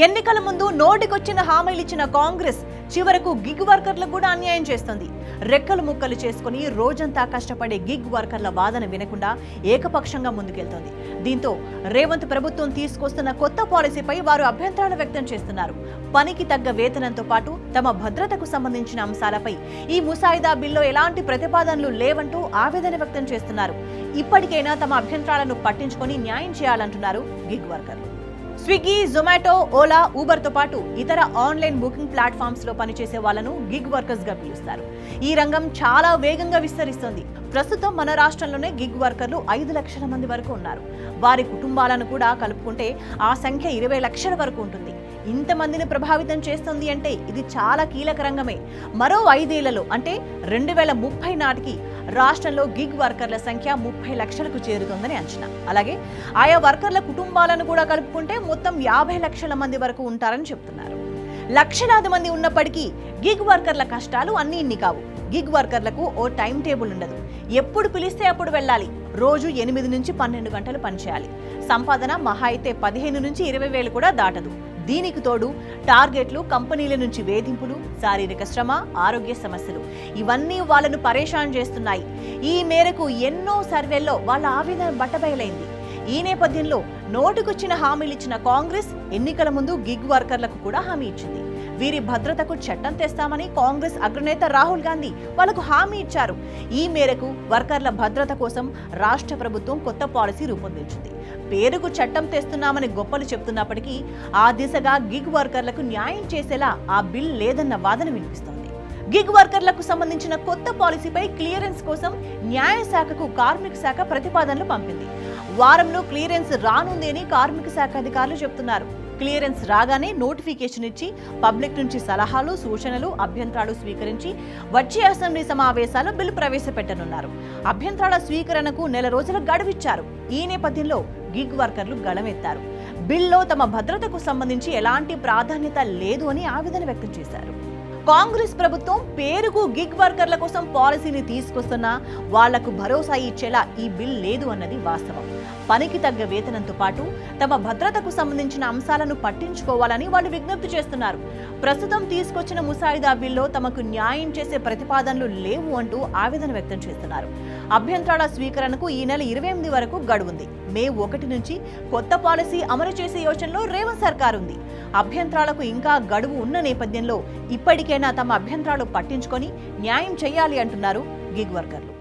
ఎన్నికల ముందు నోటికొచ్చిన హామీలు ఇచ్చిన కాంగ్రెస్ చివరకు గిగ్ వర్కర్లకు కూడా అన్యాయం చేస్తుంది. రెక్కలు ముక్కలు చేసుకుని రోజంతా కష్టపడే గిగ్ వర్కర్ల వాదన వినకుండా ఏకపక్షంగా ముందుకెళ్తోంది. దీంతో రేవంత్ ప్రభుత్వం తీసుకొస్తున్న కొత్త పాలసీపై వారు అభ్యంతరాలు వ్యక్తం చేస్తున్నారు. పనికి తగ్గ వేతనంతో పాటు తమ భద్రతకు సంబంధించిన అంశాలపై ఈ ముసాయిదా బిల్లో ఎలాంటి ప్రతిపాదనలు లేవంటూ ఆవేదన వ్యక్తం చేస్తున్నారు. ఇప్పటికైనా తమ అభ్యంతరాలను పట్టించుకొని న్యాయం చేయాలంటున్నారు గిగ్ వర్కర్లు. స్విగ్గీ, జొమాటో, ఓలా, ఊబర్ తో పాటు ఇతర ఆన్లైన్ బుకింగ్ ప్లాట్ఫామ్స్ లో పనిచేసే వాళ్లను గిగ్ వర్కర్స్ గా పిలుస్తారు. ఈ రంగం చాలా వేగంగా విస్తరిస్తోంది. ప్రస్తుతం మన రాష్ట్రంలోనే గిగ్ వర్కర్లు 5 లక్షల మంది వరకు ఉన్నారు. వారి కుటుంబాలను కూడా కలుపుకుంటే ఆ సంఖ్య 20 లక్షల వరకు ఉంటుంది. ఇంతమందిని ప్రభావితం చేస్తుంది అంటే ఇది చాలా కీలక రంగమే. మరో 5 ఏళ్లలో అంటే 2030 నాటికి రాష్ట్రంలో గిగ్ వర్కర్ల సంఖ్య 30 లక్షలకు చేరుతుందని అంచనా. అలాగే ఆయా వర్కర్ల కుటుంబాలను కూడా కలుపుకుంటే మొత్తం 50 లక్షల మంది వరకు ఉంటారని చెప్తున్నారు. లక్షలాది మంది ఉన్నప్పటికీ గిగ్ వర్కర్ల కష్టాలు అన్నీ ఇన్ని కావు. గిగ్ వర్కర్లకు ఓ టైం టేబుల్ ఉండదు. ఎప్పుడు పిలిస్తే అప్పుడు వెళ్ళాలి. రోజు 8 నుంచి 12 గంటలు పనిచేయాలి. సంపాదన మహా అయితే 15 నుంచి 20 వేలు కూడా దాటదు. దీనికి తోడు టార్గెట్లు, కంపెనీల నుంచి వేధింపులు, శారీరక శ్రమ, ఆరోగ్య సమస్యలు ఇవన్నీ వాళ్ళను పరేషాన్ చేస్తున్నాయి. ఈ మేరకు ఎన్నో సర్వేల్లో వాళ్ళ ఆవేదన బట్టబయలైంది. ఈ నేపథ్యంలో నోటుకొచ్చిన హామీలిచ్చిన కాంగ్రెస్ ఎన్నికల ముందు గిగ్ వర్కర్లకు కూడా హామీ ఇచ్చింది. వీరి భద్రతకు చట్టం తెస్తామని కాంగ్రెస్ అగ్రనేత రాహుల్ గాంధీ వాళ్లకు హామీ ఇచ్చారు. ఈ మేరకు వర్కర్ల భద్రత కోసం రాష్ట్ర ప్రభుత్వం కొత్త పాలసీ రూపొందించింది. పేరుకు చట్టం తెస్తున్నామని గొప్పలు చెప్తున్నప్పటికీ ఆ దిశగా గిగ్ వర్కర్లకు న్యాయం చేసేలా ఆ బిల్ లేదన్న వాదన వినిపిస్తోంది. గిగ్ వర్కర్లకు సంబంధించిన కొత్త పాలసీపై క్లియరెన్స్ కోసం న్యాయశాఖకు కార్మిక శాఖ ప్రతిపాదనలు పంపింది. వారంలో క్లియరెన్స్ రానుంది అని కార్మిక శాఖ అధికారులు చెప్తున్నారు. క్లియరెన్స్ రాగానే నోటిఫికేషన్ ఇచ్చి పబ్లిక్ నుంచి సలహాలు, సూచనలు, అభ్యంతరాలు స్వీకరించి వచ్చే అసెంబ్లీ సమావేశాలు బిల్లు ప్రవేశపెట్టనున్నారు. అభ్యంతరాల స్వీకరణకు 1 నెల రోజుల గడువిచ్చారు. ఈ నేపథ్యంలో గిగ్ వర్కర్లు గళమెత్తారు. బిల్లో తమ భద్రతకు సంబంధించి ఎలాంటి ప్రాధాన్యత లేదు అని ఆవేదన వ్యక్తం చేశారు. కాంగ్రెస్ ప్రభుత్వం పేరుకు గిగ్ వర్కర్ల కోసం పాలసీని తీసుకొస్తున్నా వాళ్లకు భరోసా ఇచ్చేలా ఈ బిల్ లేదు అన్నది వాస్తవం. పనికి తగ్గ వేతనంతో పాటు తమ భద్రతకు సంబంధించిన అంశాలను పట్టించుకోవాలని వాళ్ళు విజ్ఞప్తి చేస్తున్నారు. ప్రస్తుతం తీసుకొచ్చిన ముసాయిదా బిల్లో తమకు న్యాయం చేసే ప్రతిపాదనలు లేవు అంటూ ఆవేదన వ్యక్తం చేస్తున్నారు. అభ్యంతరాల స్వీకరణకు ఈ నెల 28 వరకు గడువుంది. మే 1 నుంచి కొత్త పాలసీ అమలు చేసే యోచనలో రేవంత్ సర్కార్ ఉంది. అభ్యంతరాలకు ఇంకా గడువు ఉన్న నేపథ్యంలో ఇప్పటికైనా తమ అభ్యంతరాలు పట్టించుకొని న్యాయం చేయాలి అంటున్నారు గిగ్ వర్కర్లు.